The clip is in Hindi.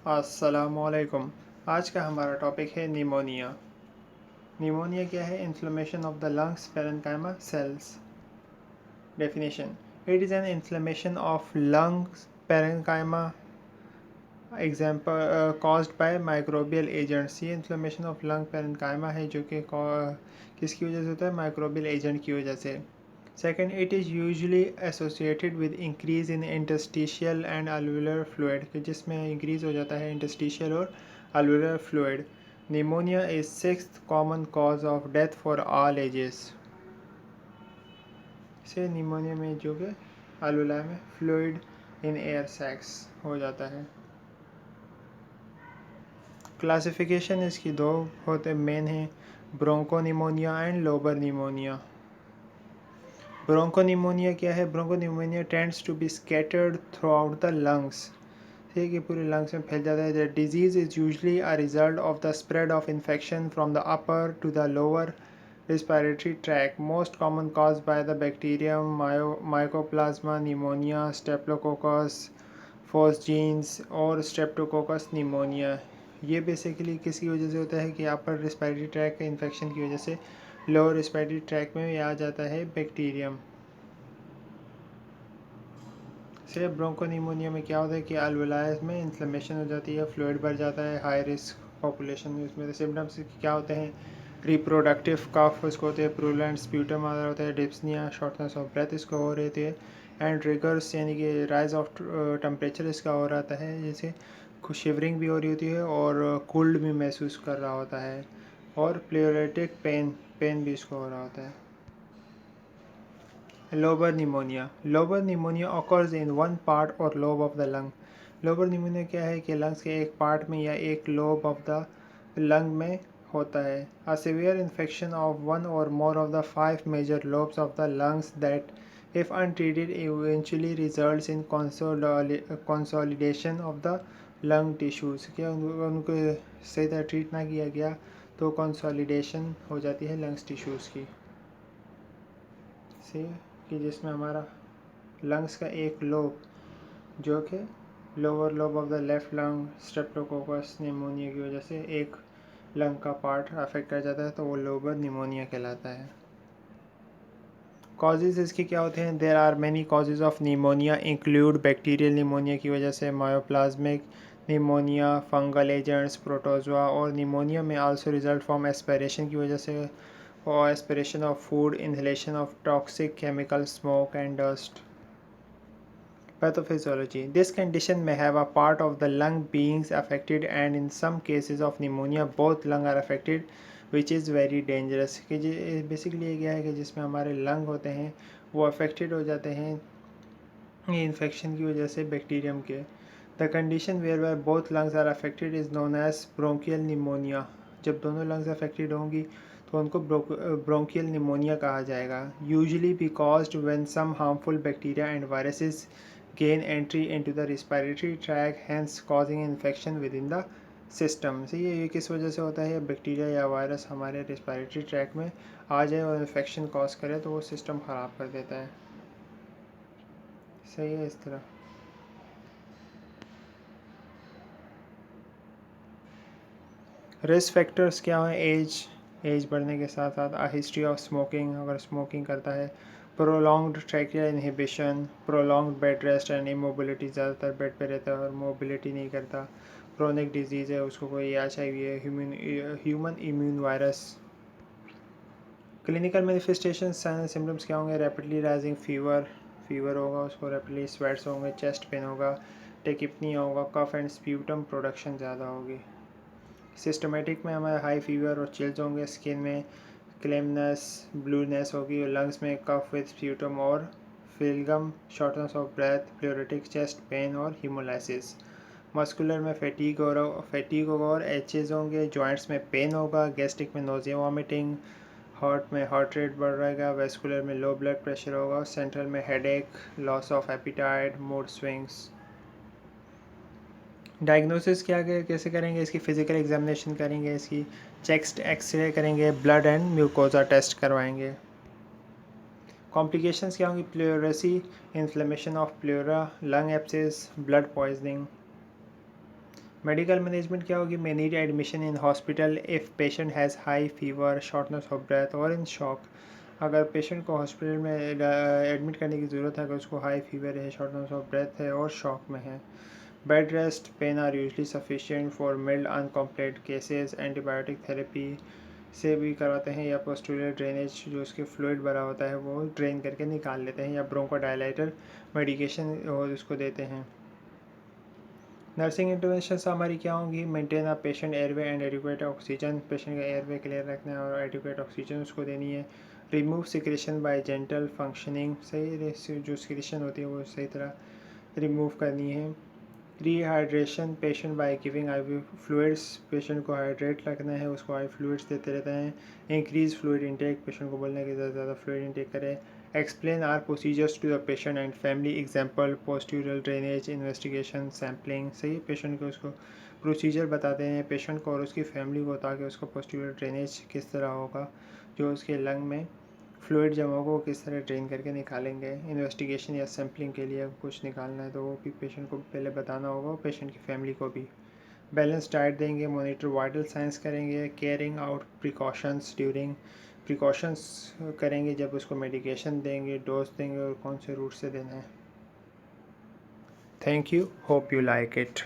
अस्सलामुअलैकुम। आज का हमारा टॉपिक है निमोनिया। निमोनिया क्या है? Inflammation of the lungs parenchyma cells. Definition: it is an inflammation of lungs parenchyma example caused by microbial agents. ये इन्फ्लेमेशन ऑफ लंग पेरेन्काइमा है जो कि किसकी वजह से होता है? माइक्रोबियल एजेंट की वजह से। Second, it is usually associated with increase in interstitial and alveolar fluid, जिसमें इंक्रीज हो जाता है इंटस्टिशियल और alveolar fluid. Pneumonia is sixth common cause of death for all ages. से निमोनिया में जो कि अलवेला में फ्लूइड इन एयर सैक्स हो जाता है। क्लासिफिकेशन इसकी दो होते मेन हैं, ब्रोंकोनिमोनिया एंड लोबर निमोनिया। ब्रोंकोनिमोनिया क्या है? Bronchopneumonia tends to be scattered throughout the lungs, ठीक है, पूरे लंग्स में फैल जाता है। The disease is usually a result of the spread of infection from the upper to the lower respiratory tract, most common caused by the bacterium Mycoplasma pneumonia, Staphylococcus fauciens और Streptococcus pneumonia। ये बेसिकली किसकी वजह से होता है कि अपर रिस्पायरेटरी ट्रैक के इन्फेक्शन की वजह से लोअर रिस्पायरेटरी ट्रैक में आ जाता है बैक्टीरियम से। ब्रोंकोनिमोनिया में क्या होता है कि अल्वेलाइज में इन्फ्लेमेशन हो जाती है, फ्लूइड भर जाता है, हाई रिस्क पॉपुलेशन में। इसमें सिम्टम्स क्या होते हैं? रिप्रोडक्टिव कफ उसको होते हैं, प्रूलेंट स्प्यूटम आ रहा होता है, डिप्सनिया, शॉर्टनेस ऑफ ब्रेथ इसको हो रही थी, एंड रिगर्स यानी कि राइज ऑफ टेम्परेचर इसका हो रहा है, जैसे शिवरिंग भी हो रही होती है और कोल्ड भी महसूस कर रहा होता है, और प्लेरेटिक पेन भी इसको हो रहा होता है। Lobar pneumonia. Lobar pneumonia occurs in one part or lobe of the lung। Lobar pneumonia क्या है कि लंग्स के एक पार्ट में या एक लोब ऑफ द लंग में होता है। A severe infection of one or more of the five major lobes of the lungs that, if untreated, eventually results in consolidation of the lung tissues। क्या उनको सही तरह ट्रीट ना किया गया तो कंसोलिडेशन हो जाती है लंग्स टिश्यूज़ की से, कि जिसमें हमारा लंग्स का एक लोब जो कि lower lobe of the left lung Streptococcus pneumonia की वजह से एक लंग का पार्ट अफेक्ट कर जाता है तो वो लोबर निमोनिया कहलाता है। कॉजेज़ इसके क्या होते हैं? There are many causes of pneumonia include bacterial pneumonia की वजह से mycoplasmic pneumonia, fungal agents, protozoa, और निमोनिया में आल्सो रिजल्ट फ्रॉम एस्पिरेशन की वजह से, और aspiration of food, inhalation of toxic chemical, smoke and dust. Pathophysiology: this condition may have a part of the lung being affected, and in some cases of pneumonia both lung are affected, which is very dangerous। कि बेसिकली ये क्या है कि जिसमें हमारे लंग होते हैं वो अफेक्टेड हो जाते हैं ये इन्फेक्शन की वजह से बैक्टीरियम के। The condition whereby both lungs are affected is known as bronchial pneumonia. जब दोनों लंग्स अफेक्टेड होंगी तो उनको ब्रोंकियल निमोनिया कहा जाएगा। Usually be caused when some harmful bacteria and viruses gain entry into the respiratory tract, hence causing infection within the system। से ये किस वजह से होता है? बैक्टीरिया या वायरस हमारे रिस्पायरेटरी ट्रैक में आ जाए और इन्फेक्शन कॉज करे तो वो सिस्टम ख़राब कर देता है। सही है। इस तरह रिस्क फैक्टर्स क्या हैं? एज बढ़ने के साथ साथ आ हिस्ट्री ऑफ स्मोकिंग, अगर स्मोकिंग करता है, prolonged tracheal inhibition, prolonged bed rest and immobility, ज़्यादातर बेड पे रहता है और मोबिलिटी नहीं करता, क्रोनिक डिजीज़ है, उसको कोई HIV है, human immune virus. Clinical manifestation sign symptoms क्या होंगे? रैपिडली राइजिंग फीवर होगा उसको, रैपिडली स्वेट्स होंगे, चेस्ट पेन होगा, टेकिपनी होगा, कफ एंड स्प्यूटम प्रोडक्शन ज़्यादा होगी। सिस्टमेटिक में हमारे हाई फीवर और चिल्स होंगे, स्किन में क्लेमनेस, ब्लूनेस होगी, और लंग्स में कफ विद स्प्यूटम और phlegm, shortness of breath, pleuritic, chest pain और हीमोलाइसिस। मस्कुलर में फैटीग होगा और एचेज होंगे, जॉइंट्स में पेन होगा, गैस्ट्रिक में नोजिया वॉमिटिंग, हार्ट में हार्ट रेट बढ़ रहेगा, वेस्कुलर में लो ब्लड प्रेशर होगा, सेंट्रल में headache, loss of appetite, mood swings. Diagnosis क्या कैसे करेंगे? इसकी फ़िज़िकल एग्जामिनेशन करेंगे, इसकी चेस्ट एक्सरे करेंगे, ब्लड एंड म्यूकोजा टेस्ट करवाएंगे। कॉम्प्लिकेशंस क्या होंगी? Pleurisy, inflammation of pleura, lung abscess, blood poisoning. Medical management क्या होगी, may need admission in hospital if patient has high fever, shortness of breath और इन शॉक। अगर पेशेंट को हॉस्पिटल में एडमिट करने की ज़रूरत है, अगर उसको हाई फीवर है, शॉर्टनेस ऑफ ब्रेथ है और शॉक में है। Bed rest pain are usually sufficient for mild uncomplicated cases. Antibiotic therapy से भी करवाते हैं, या पोस्टुलर ड्रेनेज जो उसके फ्लूइड भरा होता है वो ड्रेन करके निकाल लेते हैं, या ब्रोंकोडायलाइटर मेडिकेशन और उसको देते हैं। नर्सिंग इंटरवेंशन हमारी क्या होंगी, maintain a patient airway and adequate oxygen, patient का एयरवे क्लियर रखना है और एडिक्वेट ऑक्सीजन उसको देनी है। Remove secretion by gentle functioning, सही जो सिक्रेशन होती है वो सही तरह रिमूव करनी है। Rehydration patient by giving I fluids, patient को हाइड्रेट रखना है, उसको आई फ्लूइड्स देते रहते हैं। इंक्रीज फ्लूइड इंटेक, पेशेंट को बोलना है कि ज़्यादा फ्लूइड इंटेक करें। Explain our procedures to the patient and family, example postural drainage investigation sampling, सही पेशेंट को उसको प्रोसीजर बताते हैं पेशेंट को और उसकी फैमिली को, ताकि उसको पोस्ट्यूरल ड्रेनेज किस तरह होगा, जो उसके लंग में फ्लूइड जमा होगा वो किस तरह ड्रेन करके निकालेंगे। इन्वेस्टिगेशन या सैम्पलिंग के लिए कुछ निकालना है तो वो भी पेशेंट को पहले बताना होगा और पेशेंट की फैमिली को भी। बैलेंस डाइट देंगे, मॉनिटर वाइटल साइंस करेंगे, caring out precautions during, precautions करेंगे जब उसको मेडिकेशन देंगे, डोज देंगे और कौन से रूट से देना है। Thank you, hope you like it.